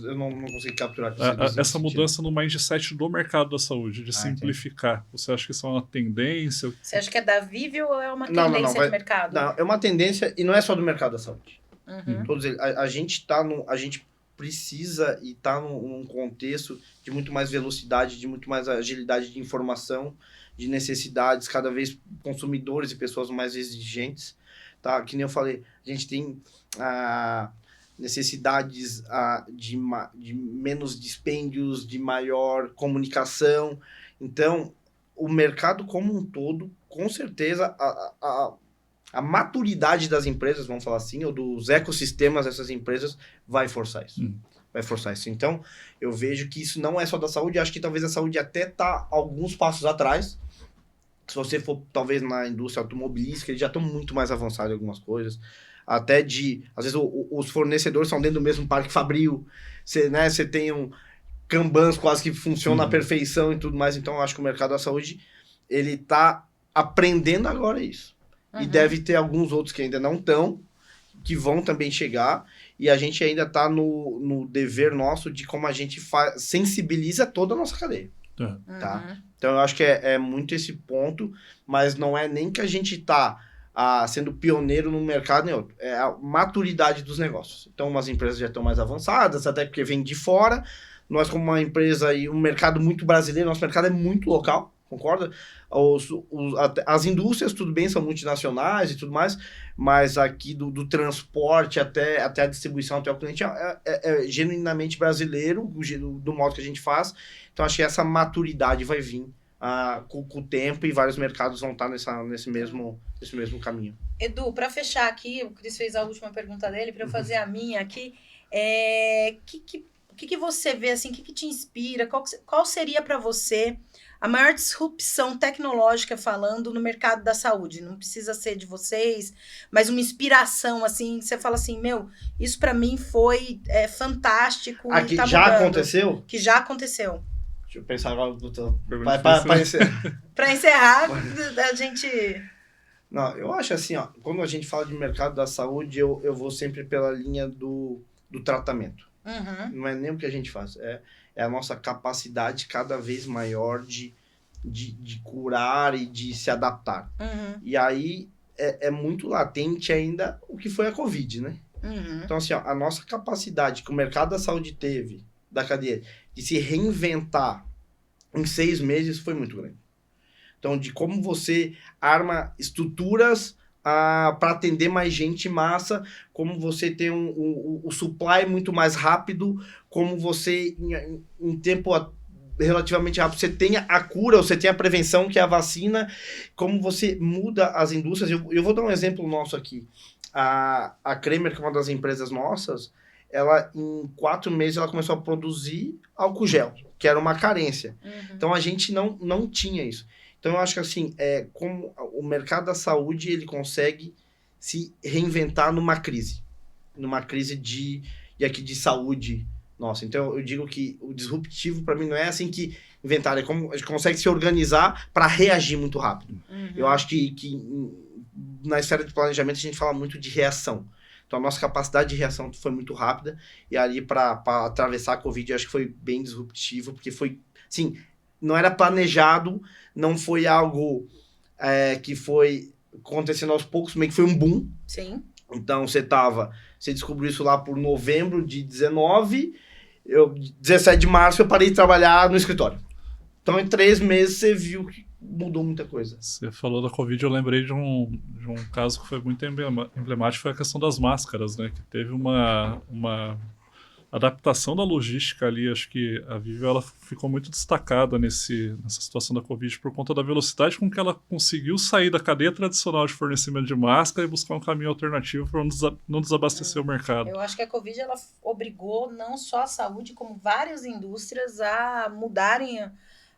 Eu não consegui capturar. Essa mudança no mindset do mercado da saúde, de simplificar. Entendi. Você acha que isso é uma tendência? Você acha que é da Viveo ou é uma tendência de mercado? Não, é uma tendência, e não é só do mercado da saúde. Uhum. Todos eles, a gente precisa e está num contexto de muito mais velocidade, de muito mais agilidade de informação, de necessidades, cada vez consumidores e pessoas mais exigentes. Tá? Que nem eu falei, a gente tem necessidades de menos dispêndios, de maior comunicação. Então, o mercado como um todo, com certeza, a maturidade das empresas, vamos falar assim, ou dos ecossistemas dessas empresas, vai forçar isso. Vai forçar isso. Então, eu vejo que isso não é só da saúde, acho que talvez a saúde até está alguns passos atrás. Se você for, talvez, na indústria automobilística, eles já estão muito mais avançados em algumas coisas. Até às vezes, os fornecedores são dentro do mesmo parque fabril. Você tem Kanbans quase que funciona à perfeição e tudo mais. Então, eu acho que o mercado da saúde, ele está aprendendo agora isso. E deve ter alguns outros que ainda não estão, que vão também chegar, e a gente ainda está no dever nosso de como a gente sensibiliza toda a nossa cadeia. Tá? Então, eu acho que é muito esse ponto, mas não é nem que a gente está sendo pioneiro no mercado, nem outro. É a maturidade dos negócios. Então, umas empresas já estão mais avançadas, até porque vêm de fora. Nós, como uma empresa e um mercado muito brasileiro, nosso mercado é muito local. Concorda? As indústrias, tudo bem, são multinacionais e tudo mais, mas aqui do transporte até a distribuição até o cliente é genuinamente brasileiro, do modo que a gente faz. Então, acho que essa maturidade vai vir com o tempo, e vários mercados vão estar nesse mesmo caminho. Edu, para fechar aqui, o Cris fez a última pergunta dele, para eu fazer a minha aqui, o que você vê, assim, o que te inspira, qual seria para você a maior disrupção tecnológica falando no mercado da saúde? Não precisa ser de vocês, mas uma inspiração, assim, que você fala assim, isso para mim foi fantástico. Que tá já aconteceu? Que já aconteceu. Deixa eu pensar agora. Para encerrar, a gente... Não, eu acho assim, quando a gente fala de mercado da saúde, eu vou sempre pela linha do tratamento. Não é nem o que a gente faz, é a nossa capacidade cada vez maior de curar e de se adaptar. E aí é muito latente ainda o que foi a Covid, né? Então, assim, a nossa capacidade que o mercado da saúde teve, da cadeia, de se reinventar em 6 meses foi muito grande. Então, de como você arma estruturas para atender mais gente em massa, como você tem o supply muito mais rápido, como você, em tempo relativamente rápido, você tem a cura, você tem a prevenção, que é a vacina, como você muda as indústrias. Eu vou dar um exemplo nosso aqui. A Cremer, que é uma das empresas nossas, ela, em 4 meses, ela começou a produzir álcool gel, que era uma carência. Então, a gente não tinha isso. Então, eu acho que, assim, como o mercado da saúde, ele consegue se reinventar numa crise de saúde nossa. Então, eu digo que o disruptivo, para mim, não é assim que inventar, é como a gente consegue se organizar para reagir muito rápido. Eu acho que na esfera de planejamento, a gente fala muito de reação. Então, a nossa capacidade de reação foi muito rápida, e ali, para atravessar a Covid, eu acho que foi bem disruptivo, porque foi, assim, não era planejado, não foi algo que foi acontecendo aos poucos, meio que foi um boom. Sim. Então, você descobriu isso lá por novembro de 19, 17 de março eu parei de trabalhar no escritório. Então, em 3 meses, você viu que mudou muita coisa. Você falou da Covid, eu lembrei de um caso que foi muito emblemático, foi a questão das máscaras, né? Que teve uma adaptação da logística ali. Acho que a Viveo ela ficou muito destacada nessa situação da Covid por conta da velocidade com que ela conseguiu sair da cadeia tradicional de fornecimento de máscara e buscar um caminho alternativo para não desabastecer o mercado. Eu acho que a Covid ela obrigou não só a saúde, como várias indústrias a mudarem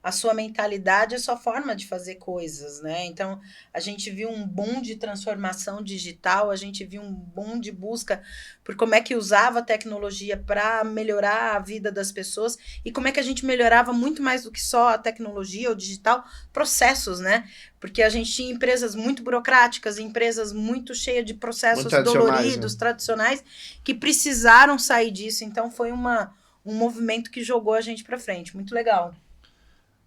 a sua mentalidade, a sua forma de fazer coisas, né? Então, a gente viu um boom de transformação digital, a gente viu um boom de busca por como é que usava a tecnologia para melhorar a vida das pessoas e como é que a gente melhorava muito mais do que só a tecnologia ou digital, processos, né? Porque a gente tinha empresas muito burocráticas, empresas muito cheias de processos doloridos, né? Tradicionais, que precisaram sair disso. Então, foi um movimento que jogou a gente para frente. Muito legal.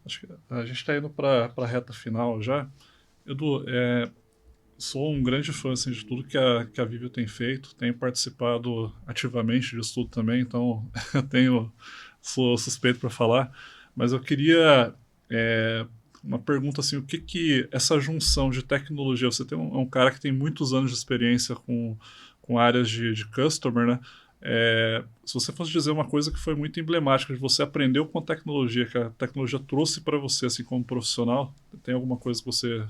Acho que a gente está indo para a reta final já. Edu, sou um grande fã assim, de tudo que a Viveo tem feito, tenho participado ativamente disso tudo também, então sou suspeito para falar, mas eu queria uma pergunta assim, o que essa junção de tecnologia, você tem um cara que tem muitos anos de experiência com áreas de customer, né? Se você fosse dizer uma coisa que foi muito emblemática, de você aprendeu com a tecnologia, que a tecnologia trouxe para você, assim, como profissional, tem alguma coisa que você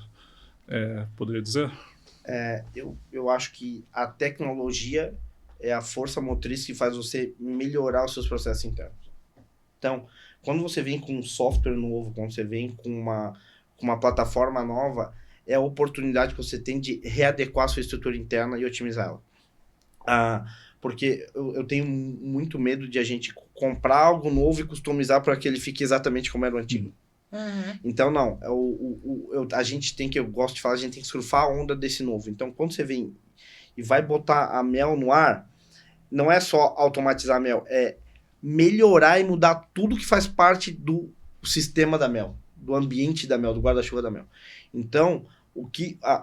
poderia dizer? Eu acho que a tecnologia é a força motriz que faz você melhorar os seus processos internos. Então, quando você vem com um software novo, quando você vem com uma plataforma nova, é a oportunidade que você tem de readequar a sua estrutura interna e otimizar ela. Porque eu tenho muito medo de a gente comprar algo novo e customizar para que ele fique exatamente como era o antigo. Uhum. Então, não. A gente tem que, eu gosto de falar, a gente tem que surfar a onda desse novo. Então, quando você vem e vai botar a Mel no ar, não é só automatizar a Mel, é melhorar e mudar tudo que faz parte do sistema da Mel, do ambiente da Mel, do guarda-chuva da Mel. Então,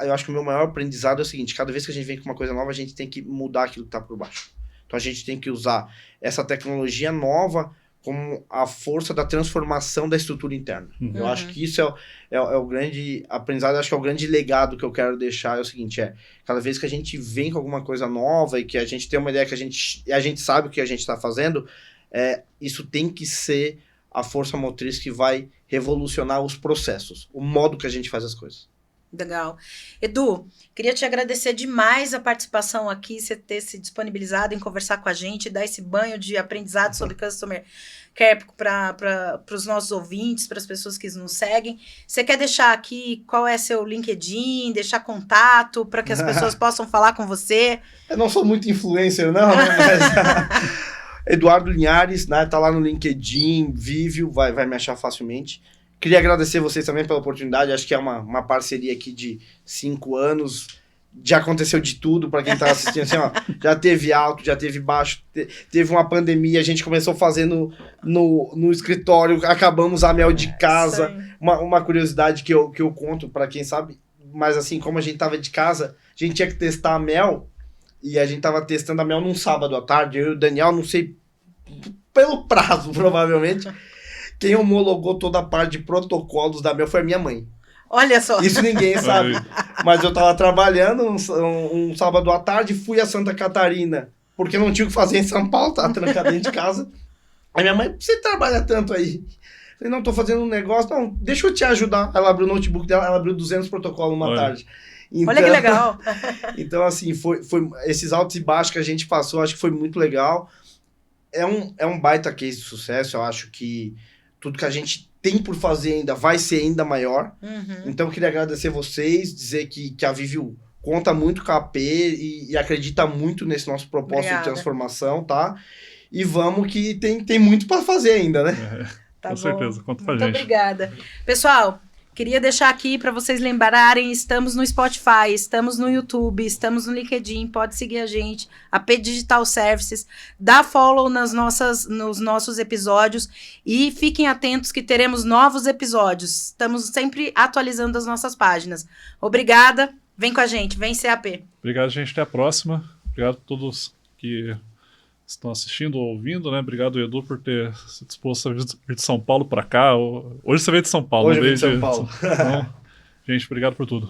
eu acho que o meu maior aprendizado é o seguinte: cada vez que a gente vem com uma coisa nova, a gente tem que mudar aquilo que está por baixo. Então a gente tem que usar essa tecnologia nova como a força da transformação da estrutura interna. Uhum. Eu acho que isso é o grande aprendizado, eu acho que é o grande legado que eu quero deixar, é o seguinte, cada vez que a gente vem com alguma coisa nova e que a gente tem uma ideia que a gente sabe o que a gente está fazendo, isso tem que ser a força motriz que vai revolucionar os processos, o modo que a gente faz as coisas. Legal. Edu, queria te agradecer demais a participação aqui, você ter se disponibilizado em conversar com a gente, dar esse banho de aprendizado sobre Customer Care para os nossos ouvintes, para as pessoas que nos seguem. Você quer deixar aqui qual é seu LinkedIn, deixar contato para que as pessoas possam falar com você? Eu não sou muito influencer, não, mas Eduardo Linhares, né, tá lá no LinkedIn, Viveo, vai me achar facilmente. Queria agradecer vocês também pela oportunidade, acho que é uma parceria aqui de 5 anos, já aconteceu de tudo para quem tá assistindo, assim, ó, já teve alto, já teve baixo, teve uma pandemia, a gente começou fazendo no escritório, acabamos a Mel de casa, uma curiosidade que eu conto para quem sabe, mas assim, como a gente tava de casa, a gente tinha que testar a Mel, e a gente tava testando a Mel num sábado à tarde, eu e o Daniel, não sei, pelo prazo, provavelmente, quem homologou toda a parte de protocolos da Mel foi a minha mãe. Olha só. Isso ninguém sabe. Mas eu tava trabalhando um sábado à tarde, fui a Santa Catarina, porque não tinha o que fazer em São Paulo, tava trancado dentro de casa. Aí minha mãe, você trabalha tanto aí? Eu falei, não, tô fazendo um negócio. Não, deixa eu te ajudar. Ela abriu o notebook dela, ela abriu 200 protocolos numa tarde. Então, olha que legal. Então, assim, foi esses altos e baixos que a gente passou, acho que foi muito legal. É um baita case de sucesso, eu acho que tudo que a gente tem por fazer ainda vai ser ainda maior. Uhum. Então, eu queria agradecer vocês, dizer que a Viveo conta muito com a AP e acredita muito nesse nosso propósito de transformação, tá? E vamos que tem muito para fazer ainda, né? Tá com bom. certeza, conta pra muito gente. Obrigada. Pessoal, queria deixar aqui para vocês lembrarem, estamos no Spotify, estamos no YouTube, estamos no LinkedIn, pode seguir a gente, AP Digital Services, dá follow nos nossos episódios e fiquem atentos que teremos novos episódios. Estamos sempre atualizando as nossas páginas. Obrigada, vem com a gente, vem CAP. Obrigado, gente, até a próxima. Obrigado a todos que estão assistindo ou ouvindo, né? Obrigado, Edu, por ter se disposto a vir de São Paulo para cá. Hoje você veio de São Paulo, Hoje eu não vim veio de São Paulo. Então, gente, obrigado por tudo.